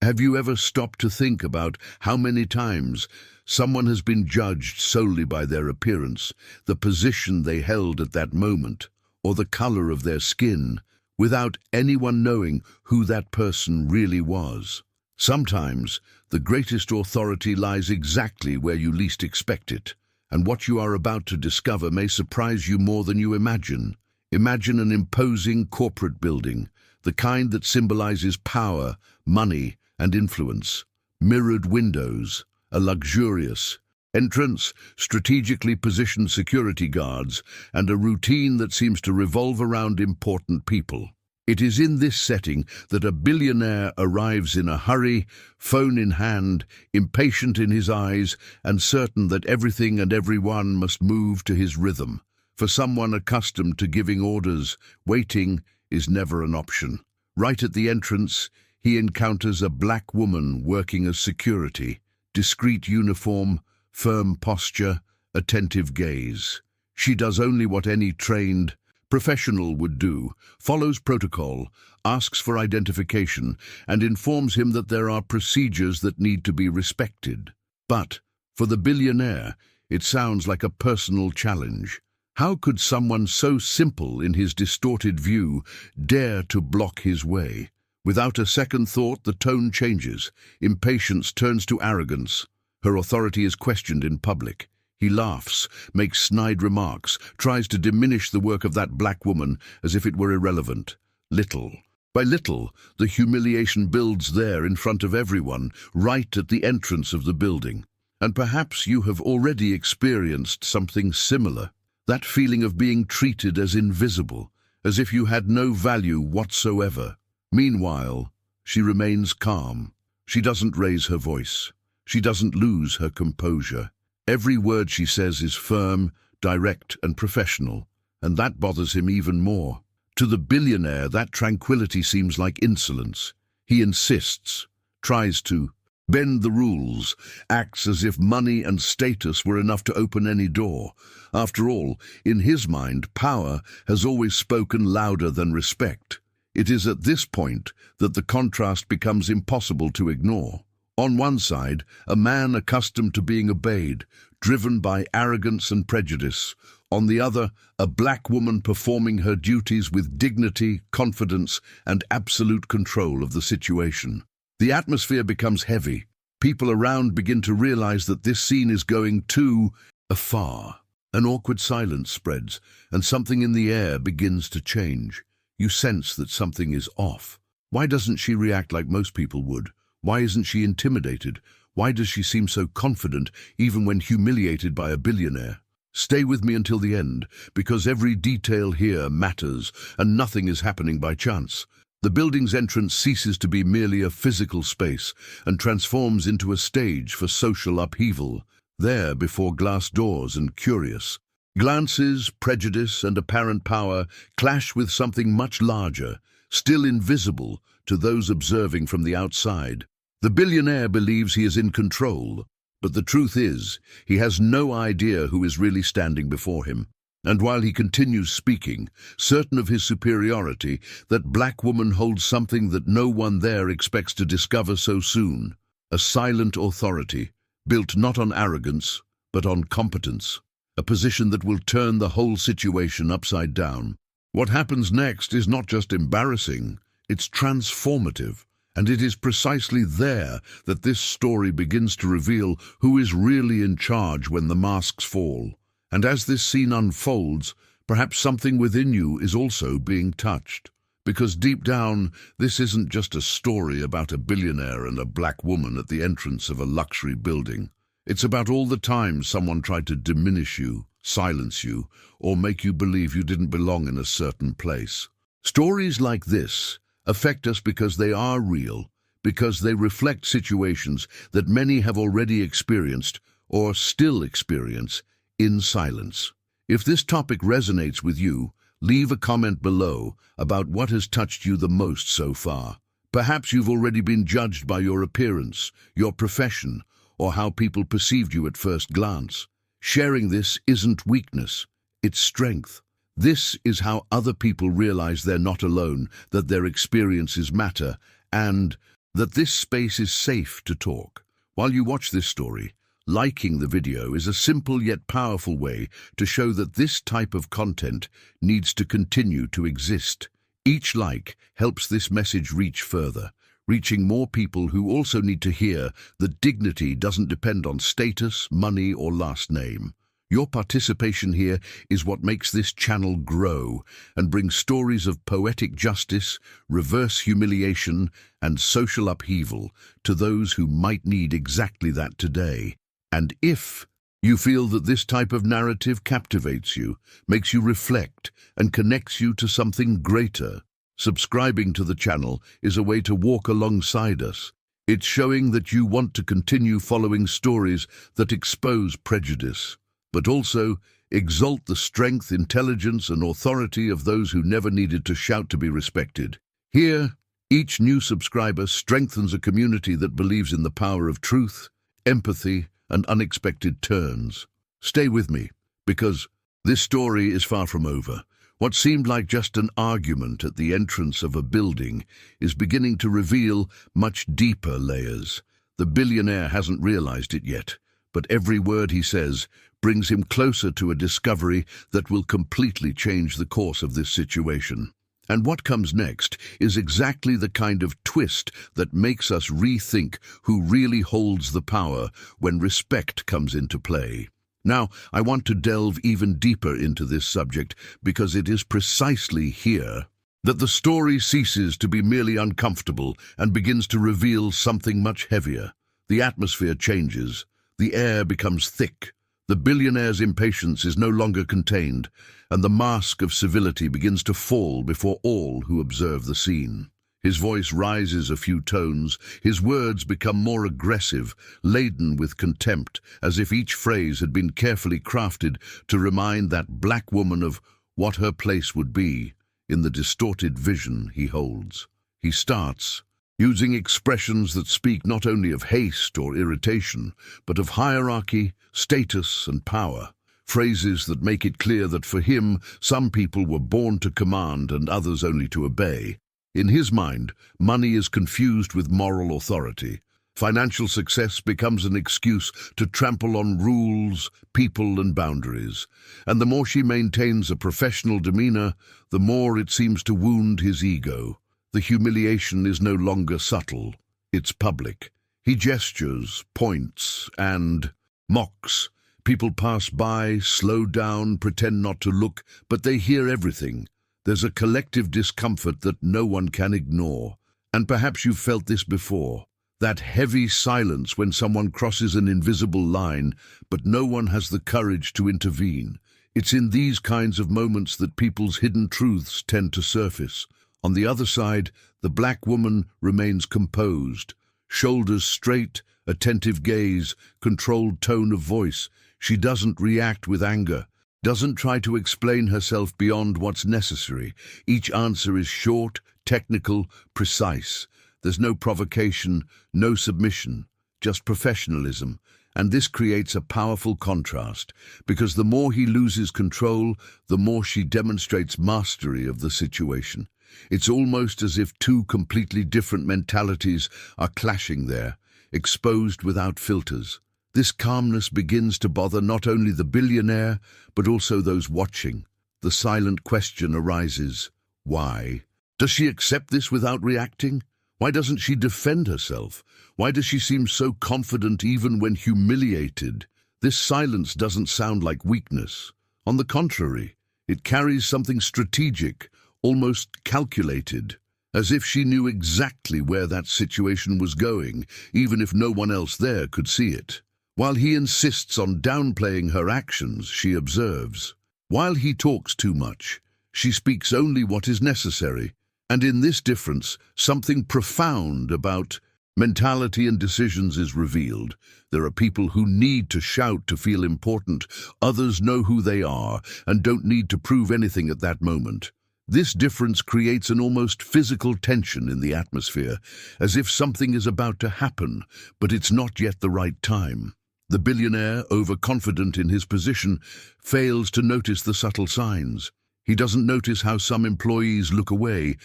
Have you ever stopped to think about how many times someone has been judged solely by their appearance, the position they held at that moment, or the color of their skin, without anyone knowing who that person really was? Sometimes the greatest authority lies exactly where you least expect it, and what you are about to discover may surprise you more than you imagine. Imagine an imposing corporate building, the kind that symbolizes power, money, and influence. Mirrored windows, a luxurious entrance, strategically positioned security guards, and a routine that seems to revolve around important people. It is in this setting that a billionaire arrives in a hurry, phone in hand, impatient in his eyes, and certain that everything and everyone must move to his rhythm. For someone accustomed to giving orders, waiting is never an option. Right at the entrance, he encounters a black woman working as security. Discreet uniform, firm posture, attentive gaze. She does only what any trained professional would do, follows protocol, asks for identification, and informs him that there are procedures that need to be respected. But, for the billionaire, it sounds like a personal challenge. How could someone so simple in his distorted view dare to block his way? Without a second thought, the tone changes. Impatience turns to arrogance. Her authority is questioned in public. He laughs, makes snide remarks, tries to diminish the work of that black woman as if it were irrelevant. Little by little, the humiliation builds there in front of everyone, right at the entrance of the building. And perhaps you have already experienced something similar. That feeling of being treated as invisible, as if you had no value whatsoever. Meanwhile, she remains calm. She doesn't raise her voice. She doesn't lose her composure. Every word she says is firm, direct, and professional, and that bothers him even more. To the billionaire, that tranquility seems like insolence. He insists, tries to bend the rules, acts as if money and status were enough to open any door. After all, in his mind, power has always spoken louder than respect. It is at this point that the contrast becomes impossible to ignore. On one side, a man accustomed to being obeyed, driven by arrogance and prejudice. On the other, a black woman performing her duties with dignity, confidence, and absolute control of the situation. The atmosphere becomes heavy. People around begin to realize that this scene is going too far. An awkward silence spreads, and something in the air begins to change. You sense that something is off. Why doesn't she react like most people would? Why isn't she intimidated? Why does she seem so confident, even when humiliated by a billionaire? Stay with me until the end, because every detail here matters, and nothing is happening by chance. The building's entrance ceases to be merely a physical space and transforms into a stage for social upheaval. There, before glass doors and curious glances, prejudice, and apparent power clash with something much larger, still invisible to those observing from the outside. The billionaire believes he is in control, but the truth is, he has no idea who is really standing before him. And while he continues speaking, certain of his superiority, that black woman holds something that no one there expects to discover so soon. A silent authority, built not on arrogance, but on competence. A position that will turn the whole situation upside down. What happens next is not just embarrassing, it's transformative. And it is precisely there that this story begins to reveal who is really in charge when the masks fall. And as this scene unfolds, perhaps something within you is also being touched. Because deep down, this isn't just a story about a billionaire and a black woman at the entrance of a luxury building. It's about all the times someone tried to diminish you, silence you, or make you believe you didn't belong in a certain place. Stories like this affect us because they are real, because they reflect situations that many have already experienced or still experience in silence. If this topic resonates with you, leave a comment below about what has touched you the most so far. Perhaps you've already been judged by your appearance, your profession, or how people perceived you at first glance. Sharing this isn't weakness, it's strength. This is how other people realize they're not alone, that their experiences matter, and that this space is safe to talk. While you watch this story, liking the video is a simple yet powerful way to show that this type of content needs to continue to exist. Each like helps this message reach further, reaching more people who also need to hear that dignity doesn't depend on status, money, or last name. Your participation here is what makes this channel grow and brings stories of poetic justice, reverse humiliation, and social upheaval to those who might need exactly that today. And if you feel that this type of narrative captivates you, makes you reflect, and connects you to something greater, subscribing to the channel is a way to walk alongside us. It's showing that you want to continue following stories that expose prejudice, but also exalt the strength, intelligence, and authority of those who never needed to shout to be respected. Here, each new subscriber strengthens a community that believes in the power of truth, empathy, and unexpected turns. Stay with me, because this story is far from over. What seemed like just an argument at the entrance of a building is beginning to reveal much deeper layers. The billionaire hasn't realized it yet, but every word he says brings him closer to a discovery that will completely change the course of this situation. And what comes next is exactly the kind of twist that makes us rethink who really holds the power when respect comes into play. Now, I want to delve even deeper into this subject because it is precisely here that the story ceases to be merely uncomfortable and begins to reveal something much heavier. The atmosphere changes. The air becomes thick. The billionaire's impatience is no longer contained, and the mask of civility begins to fall before all who observe the scene. His voice rises a few tones, his words become more aggressive, laden with contempt, as if each phrase had been carefully crafted to remind that black woman of what her place would be in the distorted vision he holds. He starts using expressions that speak not only of haste or irritation, but of hierarchy, status, and power. Phrases that make it clear that for him, some people were born to command and others only to obey. In his mind, money is confused with moral authority. Financial success becomes an excuse to trample on rules, people, and boundaries. And the more she maintains a professional demeanor, the more it seems to wound his ego. The humiliation is no longer subtle, it's public. He gestures, points, and mocks. People pass by, slow down, pretend not to look, but they hear everything. There's a collective discomfort that no one can ignore. And perhaps you've felt this before. That heavy silence when someone crosses an invisible line, but no one has the courage to intervene. It's in these kinds of moments that people's hidden truths tend to surface. On the other side, the black woman remains composed, shoulders straight, attentive gaze, controlled tone of voice. She doesn't react with anger, doesn't try to explain herself beyond what's necessary. Each answer is short, technical, precise. There's no provocation, no submission, just professionalism. And this creates a powerful contrast, because the more he loses control, the more she demonstrates mastery of the situation. It's almost as if two completely different mentalities are clashing there, exposed without filters. This calmness begins to bother not only the billionaire, but also those watching. The silent question arises: why? Does she accept this without reacting? Why doesn't she defend herself? Why does she seem so confident even when humiliated? This silence doesn't sound like weakness. On the contrary, it carries something strategic, almost calculated, as if she knew exactly where that situation was going, even if no one else there could see it. While he insists on downplaying her actions, she observes. While he talks too much, she speaks only what is necessary. And in this difference, something profound about mentality and decisions is revealed. There are people who need to shout to feel important. Others know who they are and don't need to prove anything at that moment. This difference creates an almost physical tension in the atmosphere, as if something is about to happen, but it's not yet the right time. The billionaire, overconfident in his position, fails to notice the subtle signs. He doesn't notice how some employees look away.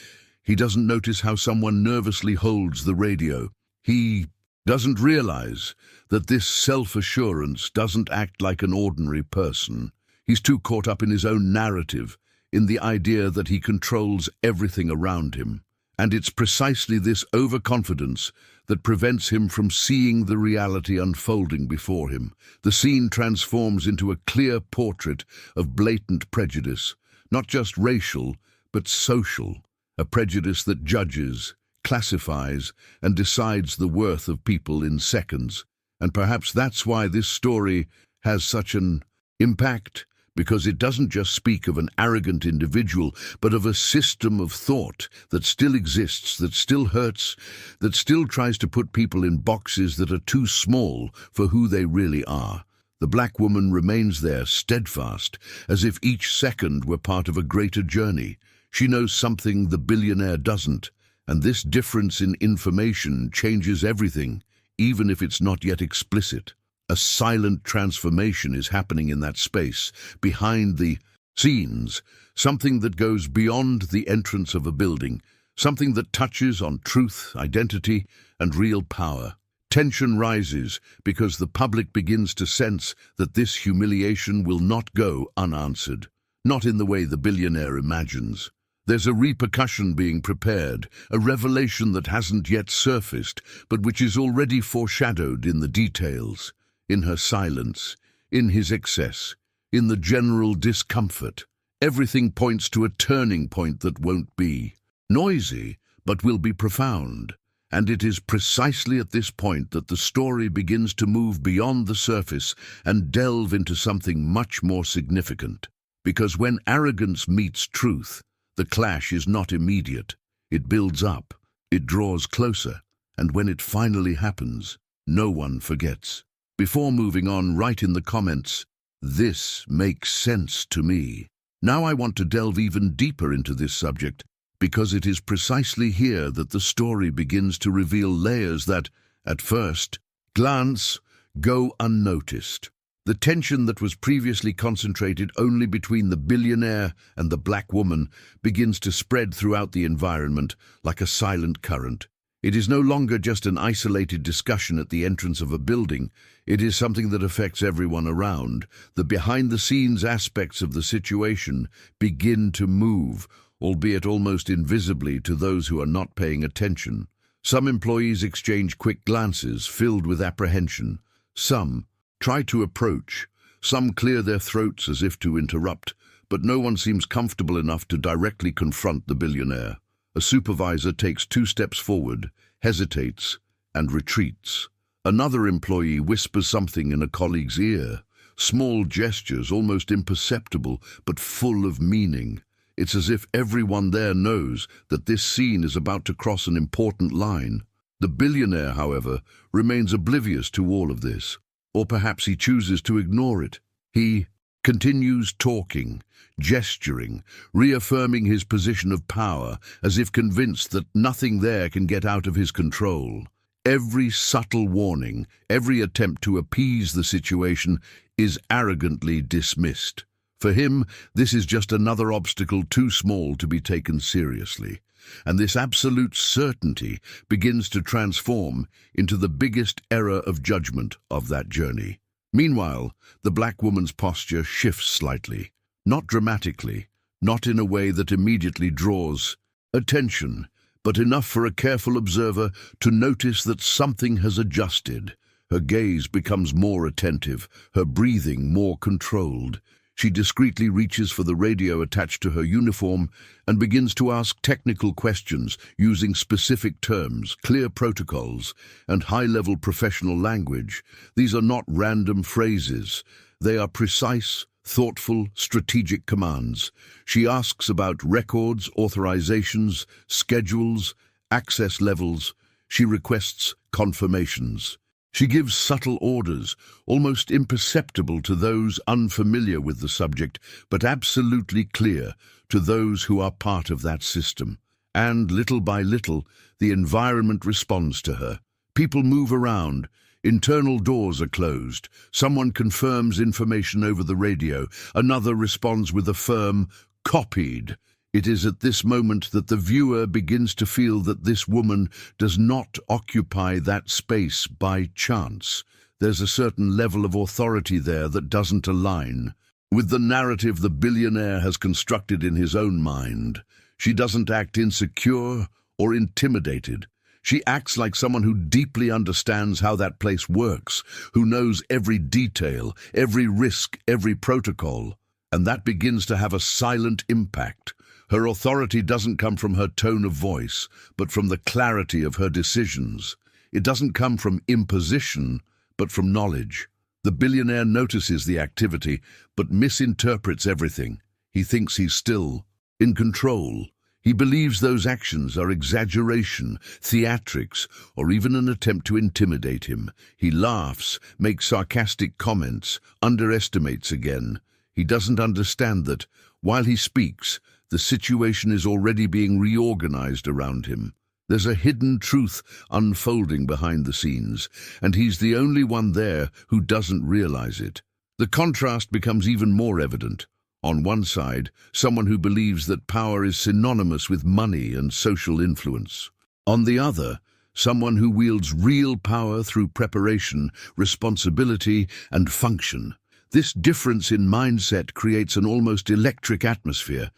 He doesn't notice how someone nervously holds the radio. He doesn't realize that this self-assurance doesn't act like an ordinary person. He's too caught up in his own narrative, in the idea that he controls everything around him. And it's precisely this overconfidence that prevents him from seeing the reality unfolding before him. The scene transforms into a clear portrait of blatant prejudice, not just racial, but social. A prejudice that judges, classifies, and decides the worth of people in seconds. And perhaps that's why this story has such an impact, because it doesn't just speak of an arrogant individual, but of a system of thought that still exists, that still hurts, that still tries to put people in boxes that are too small for who they really are. The black woman remains there, steadfast, as if each second were part of a greater journey. She knows something the billionaire doesn't, and this difference in information changes everything, even if it's not yet explicit. A silent transformation is happening in that space, behind the scenes, something that goes beyond the entrance of a building, something that touches on truth, identity, and real power. Tension rises because the public begins to sense that this humiliation will not go unanswered, not in the way the billionaire imagines. There's a repercussion being prepared, a revelation that hasn't yet surfaced, but which is already foreshadowed in the details, in her silence, in his excess, in the general discomfort. Everything points to a turning point that won't be noisy, but will be profound. And it is precisely at this point that the story begins to move beyond the surface and delve into something much more significant. Because when arrogance meets truth, the clash is not immediate. It builds up, it draws closer, and when it finally happens, no one forgets. Before moving on, write in the comments, "This makes sense to me." Now I want to delve even deeper into this subject, because it is precisely here that the story begins to reveal layers that, at first glance, go unnoticed. The tension that was previously concentrated only between the billionaire and the black woman begins to spread throughout the environment like a silent current. It is no longer just an isolated discussion at the entrance of a building. It is something that affects everyone around. The behind-the-scenes aspects of the situation begin to move, albeit almost invisibly to those who are not paying attention. Some employees exchange quick glances filled with apprehension. Some try to approach. Some clear their throats as if to interrupt, but no one seems comfortable enough to directly confront the billionaire. A supervisor takes 2 steps forward, hesitates, and retreats. Another employee whispers something in a colleague's ear. Small gestures, almost imperceptible, but full of meaning. It's as if everyone there knows that this scene is about to cross an important line. The billionaire, however, remains oblivious to all of this. Or perhaps he chooses to ignore it. He continues talking, gesturing, reaffirming his position of power, as if convinced that nothing there can get out of his control. Every subtle warning, every attempt to appease the situation is arrogantly dismissed. For him, this is just another obstacle too small to be taken seriously. And this absolute certainty begins to transform into the biggest error of judgment of that journey. Meanwhile, the black woman's posture shifts slightly, not dramatically, not in a way that immediately draws attention, but enough for a careful observer to notice that something has adjusted. Her gaze becomes more attentive, her breathing more controlled. She discreetly reaches for the radio attached to her uniform and begins to ask technical questions using specific terms, clear protocols, and high-level professional language. These are not random phrases. They are precise, thoughtful, strategic commands. She asks about records, authorizations, schedules, access levels. She requests confirmations. She gives subtle orders, almost imperceptible to those unfamiliar with the subject, but absolutely clear to those who are part of that system. And little by little, the environment responds to her. People move around. Internal doors are closed. Someone confirms information over the radio. Another responds with a firm, "copied." It is at this moment that the viewer begins to feel that this woman does not occupy that space by chance. There's a certain level of authority there that doesn't align with the narrative the billionaire has constructed in his own mind. She doesn't act insecure or intimidated. She acts like someone who deeply understands how that place works, who knows every detail, every risk, every protocol. And that begins to have a silent impact. Her authority doesn't come from her tone of voice, but from the clarity of her decisions. It doesn't come from imposition, but from knowledge. The billionaire notices the activity, but misinterprets everything. He thinks he's still in control. He believes those actions are exaggeration, theatrics, or even an attempt to intimidate him. He laughs, makes sarcastic comments, underestimates again. He doesn't understand that, while he speaks, the situation is already being reorganized around him. There's a hidden truth unfolding behind the scenes, and he's the only one there who doesn't realize it. The contrast becomes even more evident. On one side, someone who believes that power is synonymous with money and social influence. On the other, someone who wields real power through preparation, responsibility, and function. This difference in mindset creates an almost electric atmosphere.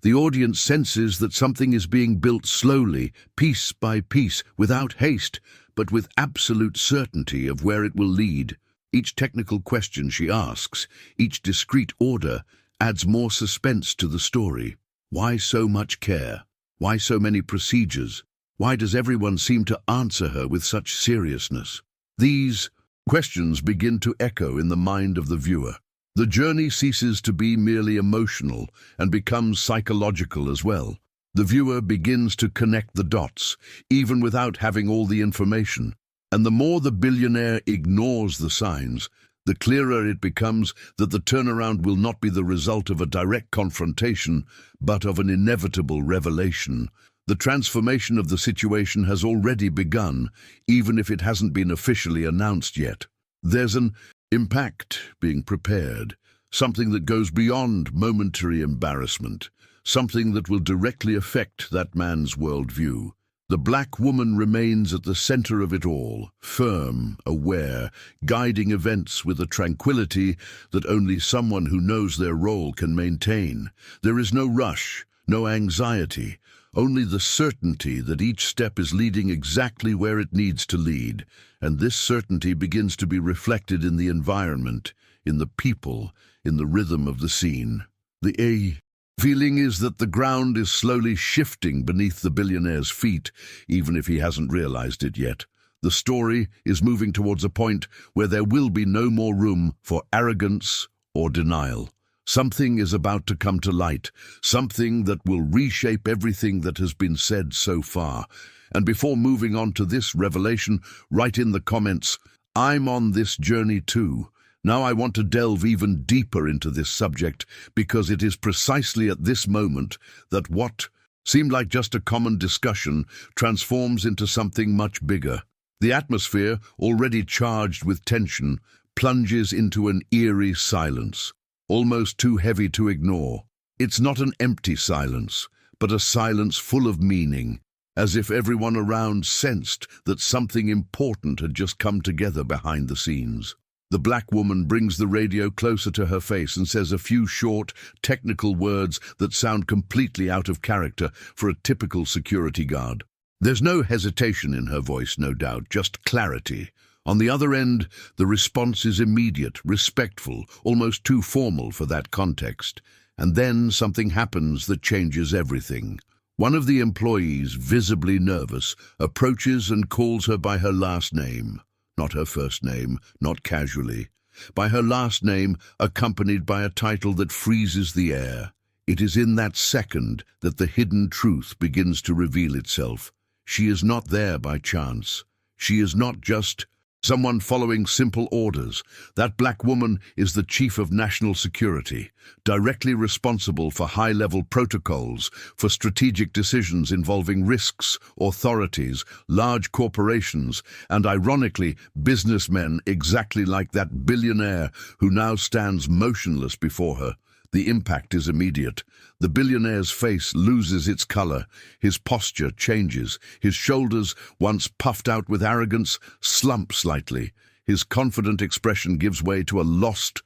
The audience senses that something is being built slowly, piece by piece, without haste, but with absolute certainty of where it will lead. Each technical question she asks, each discrete order, adds more suspense to the story. Why so much care? Why so many procedures? Why does everyone seem to answer her with such seriousness? These questions begin to echo in the mind of the viewer. The journey ceases to be merely emotional and becomes psychological as well. The viewer begins to connect the dots, even without having all the information. And the more the billionaire ignores the signs, the clearer it becomes that the turnaround will not be the result of a direct confrontation, but of an inevitable revelation. The transformation of the situation has already begun, even if it hasn't been officially announced yet. There's an impact being prepared, something that goes beyond momentary embarrassment, something that will directly affect that man's worldview. The black woman remains at the center of it all, firm, aware, guiding events with a tranquility that only someone who knows their role can maintain. There is no rush, no anxiety, only the certainty that each step is leading exactly where it needs to lead, and this certainty begins to be reflected in the environment, in the people, in the rhythm of the scene. The feeling is that the ground is slowly shifting beneath the billionaire's feet, even if he hasn't realized it yet. The story is moving towards a point where there will be no more room for arrogance or denial. Something is about to come to light, something that will reshape everything that has been said so far. And before moving on to this revelation, write in the comments, "I'm on this journey too." Now I want to delve even deeper into this subject because it is precisely at this moment that what seemed like just a common discussion transforms into something much bigger. The atmosphere, already charged with tension, plunges into an eerie silence, almost too heavy to ignore. It's not an empty silence, but a silence full of meaning, as if everyone around sensed that something important had just come together behind the scenes. The black woman brings the radio closer to her face and says a few short, technical words that sound completely out of character for a typical security guard. There's no hesitation in her voice, no doubt, just clarity. On the other end, the response is immediate, respectful, almost too formal for that context. And then something happens that changes everything. One of the employees, visibly nervous, approaches and calls her by her last name. Not her first name, not casually. By her last name, accompanied by a title that freezes the air. It is in that second that the hidden truth begins to reveal itself. She is not there by chance. She is not just someone following simple orders. That black woman is the chief of national security, directly responsible for high-level protocols, for strategic decisions involving risks, authorities, large corporations, and ironically, businessmen exactly like that billionaire who now stands motionless before her. The impact is immediate. The billionaire's face loses its color, his posture changes, his shoulders, once puffed out with arrogance, slump slightly. His confident expression gives way to a lost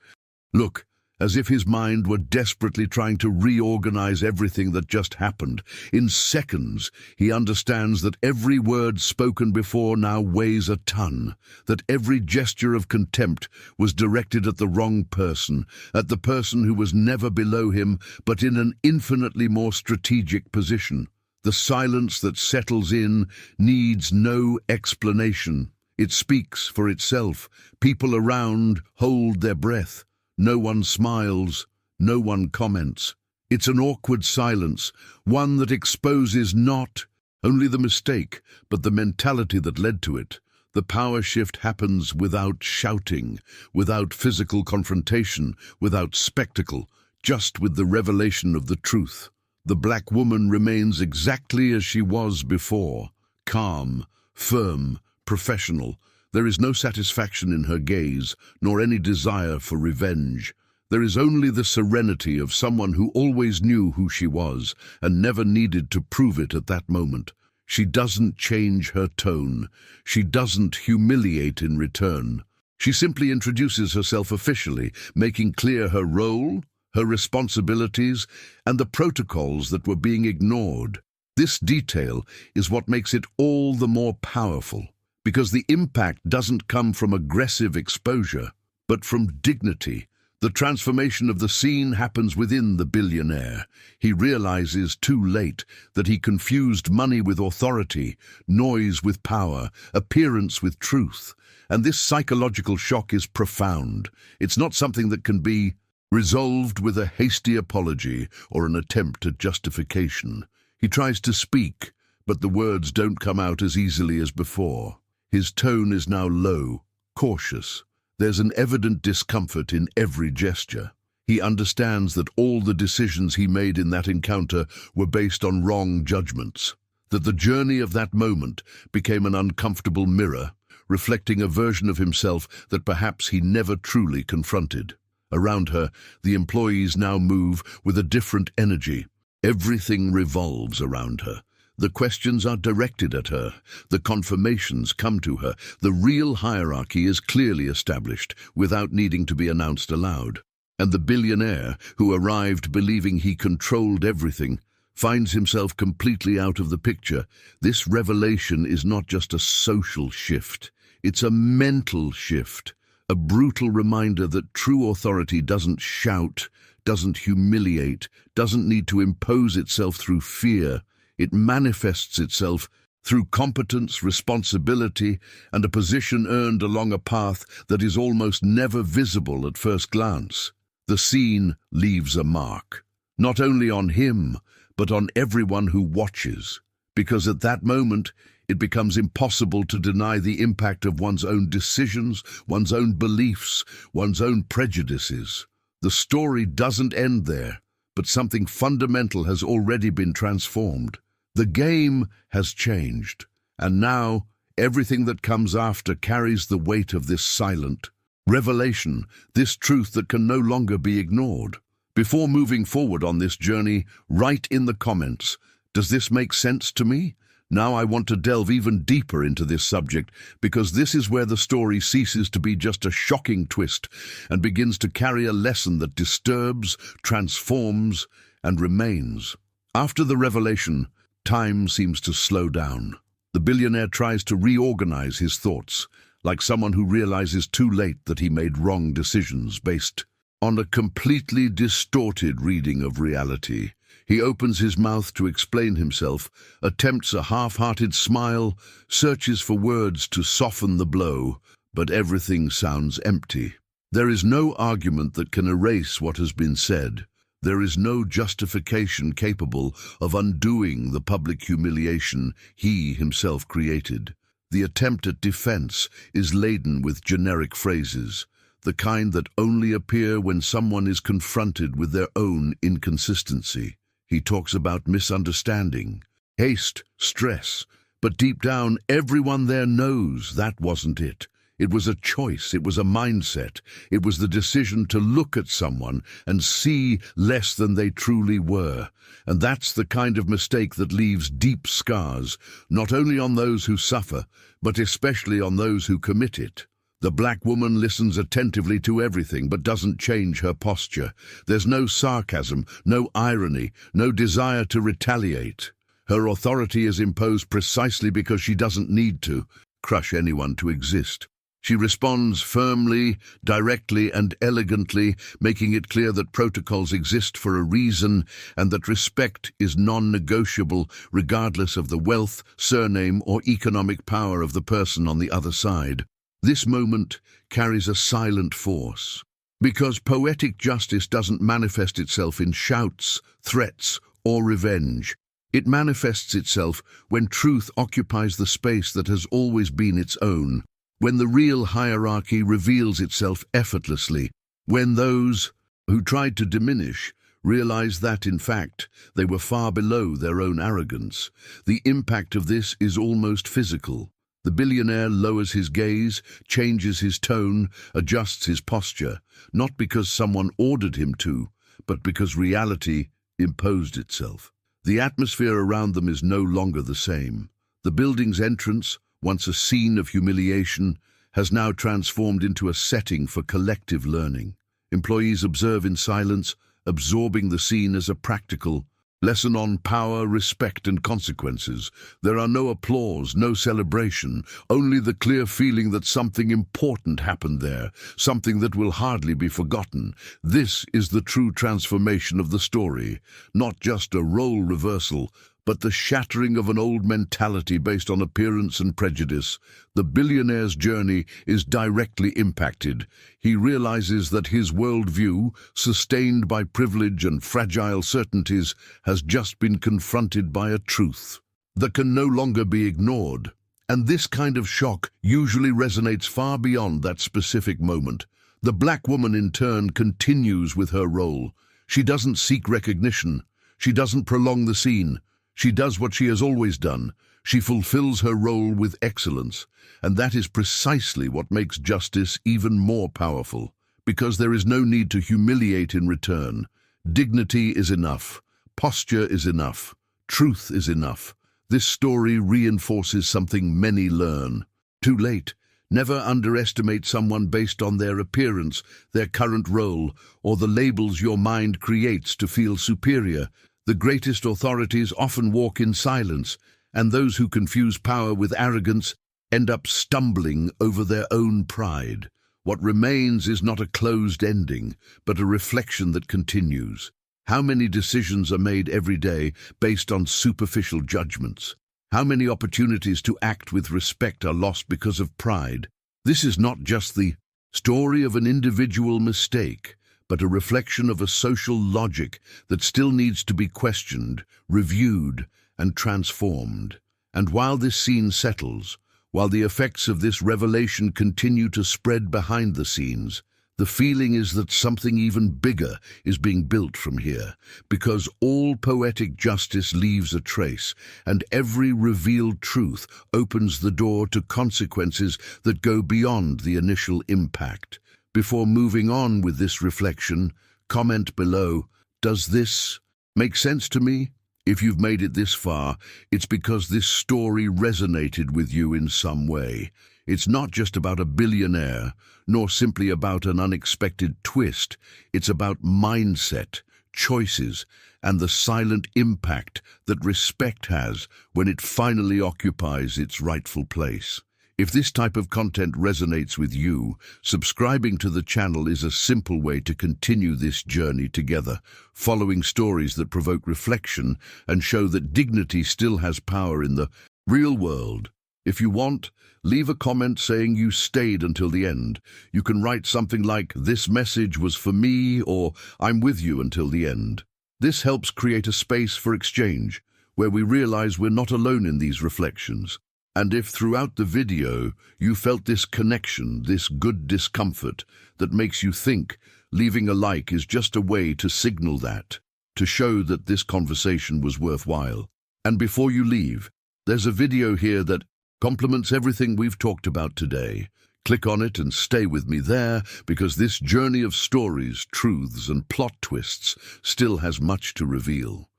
look, as if his mind were desperately trying to reorganize everything that just happened. In seconds, he understands that every word spoken before now weighs a ton, that every gesture of contempt was directed at the wrong person, at the person who was never below him, but in an infinitely more strategic position. The silence that settles in needs no explanation. It speaks for itself. People around hold their breath. No one smiles, no one comments. It's an awkward silence, one that exposes not only the mistake, but the mentality that led to it. The power shift happens without shouting, without physical confrontation, without spectacle, just with the revelation of the truth. The black woman remains exactly as she was before, calm, firm, professional. There is no satisfaction in her gaze, nor any desire for revenge. There is only the serenity of someone who always knew who she was and never needed to prove it at that moment. She doesn't change her tone. She doesn't humiliate in return. She simply introduces herself officially, making clear her role, her responsibilities, and the protocols that were being ignored. This detail is what makes it all the more powerful, because the impact doesn't come from aggressive exposure, but from dignity. The transformation of the scene happens within the billionaire. He realizes too late that he confused money with authority, noise with power, appearance with truth. And this psychological shock is profound. It's not something that can be resolved with a hasty apology or an attempt at justification. He tries to speak, but the words don't come out as easily as before. His tone is now low, cautious. There's an evident discomfort in every gesture. He understands that all the decisions he made in that encounter were based on wrong judgments, that the journey of that moment became an uncomfortable mirror, reflecting a version of himself that perhaps he never truly confronted. Around her, the employees now move with a different energy. Everything revolves around her. The questions are directed at her. The confirmations come to her. The real hierarchy is clearly established without needing to be announced aloud. And the billionaire, who arrived believing he controlled everything, finds himself completely out of the picture. This revelation is not just a social shift. It's a mental shift. A brutal reminder that true authority doesn't shout, doesn't humiliate, doesn't need to impose itself through fear. It manifests itself through competence, responsibility, and a position earned along a path that is almost never visible at first glance. The scene leaves a mark, not only on him, but on everyone who watches, because at that moment, it becomes impossible to deny the impact of one's own decisions, one's own beliefs, one's own prejudices. The story doesn't end there, but something fundamental has already been transformed. The game has changed, and now everything that comes after carries the weight of this silent revelation, this truth that can no longer be ignored. Before moving forward on this journey, write in the comments, does this make sense to me? Now I want to delve even deeper into this subject, because this is where the story ceases to be just a shocking twist and begins to carry a lesson that disturbs, transforms, and remains. After the revelation, time seems to slow down. The billionaire tries to reorganize his thoughts, like someone who realizes too late that he made wrong decisions based on a completely distorted reading of reality. He opens his mouth to explain himself, attempts a half-hearted smile, searches for words to soften the blow, but everything sounds empty. There is no argument that can erase what has been said. There is no justification capable of undoing the public humiliation he himself created. The attempt at defense is laden with generic phrases, the kind that only appear when someone is confronted with their own inconsistency. He talks about misunderstanding, haste, stress, but deep down everyone there knows that wasn't it. It was a choice, it was a mindset, it was the decision to look at someone and see less than they truly were. And that's the kind of mistake that leaves deep scars, not only on those who suffer, but especially on those who commit it. The black woman listens attentively to everything but doesn't change her posture. There's no sarcasm, no irony, no desire to retaliate. Her authority is imposed precisely because she doesn't need to crush anyone to exist. She responds firmly, directly, and elegantly, making it clear that protocols exist for a reason and that respect is non-negotiable regardless of the wealth, surname, or economic power of the person on the other side. This moment carries a silent force, because poetic justice doesn't manifest itself in shouts, threats, or revenge. It manifests itself when truth occupies the space that has always been its own, when the real hierarchy reveals itself effortlessly, when those who tried to diminish realize that, in fact, they were far below their own arrogance. The impact of this is almost physical. The billionaire lowers his gaze, changes his tone, adjusts his posture, not because someone ordered him to, but because reality imposed itself. The atmosphere around them is no longer the same. The building's entrance, once a scene of humiliation, has now transformed into a setting for collective learning. Employees observe in silence, absorbing the scene as a practical lesson on power, respect, and consequences. There are no applause, no celebration, only the clear feeling that something important happened there, something that will hardly be forgotten. This is the true transformation of the story, not just a role reversal, but the shattering of an old mentality based on appearance and prejudice. The billionaire's journey is directly impacted. He realizes that his worldview, sustained by privilege and fragile certainties, has just been confronted by a truth that can no longer be ignored. And this kind of shock usually resonates far beyond that specific moment. The black woman, in turn, continues with her role. She doesn't seek recognition. She doesn't prolong the scene. She does what she has always done. She fulfills her role with excellence. And that is precisely what makes justice even more powerful, because there is no need to humiliate in return. Dignity is enough. Posture is enough. Truth is enough. This story reinforces something many learn. Too late. Never underestimate someone based on their appearance, their current role, or the labels your mind creates to feel superior. The greatest authorities often walk in silence, and those who confuse power with arrogance end up stumbling over their own pride. What remains is not a closed ending, but a reflection that continues. How many decisions are made every day based on superficial judgments? How many opportunities to act with respect are lost because of pride? This is not just the story of an individual mistake, but a reflection of a social logic that still needs to be questioned, reviewed, and transformed. And while this scene settles, while the effects of this revelation continue to spread behind the scenes, the feeling is that something even bigger is being built from here, because all poetic justice leaves a trace, and every revealed truth opens the door to consequences that go beyond the initial impact. Before moving on with this reflection, comment below, does this make sense to me? If you've made it this far, it's because this story resonated with you in some way. It's not just about a billionaire, nor simply about an unexpected twist. It's about mindset, choices, and the silent impact that respect has when it finally occupies its rightful place. If this type of content resonates with you, subscribing to the channel is a simple way to continue this journey together, following stories that provoke reflection and show that dignity still has power in the real world. If you want, leave a comment saying you stayed until the end. You can write something like, "This message was for me," or "I'm with you until the end." This helps create a space for exchange, where we realize we're not alone in these reflections. And if throughout the video you felt this connection, this good discomfort that makes you think, leaving a like is just a way to signal that, to show that this conversation was worthwhile. And before you leave, there's a video here that complements everything we've talked about today. Click on it and stay with me there, because this journey of stories, truths, and plot twists still has much to reveal.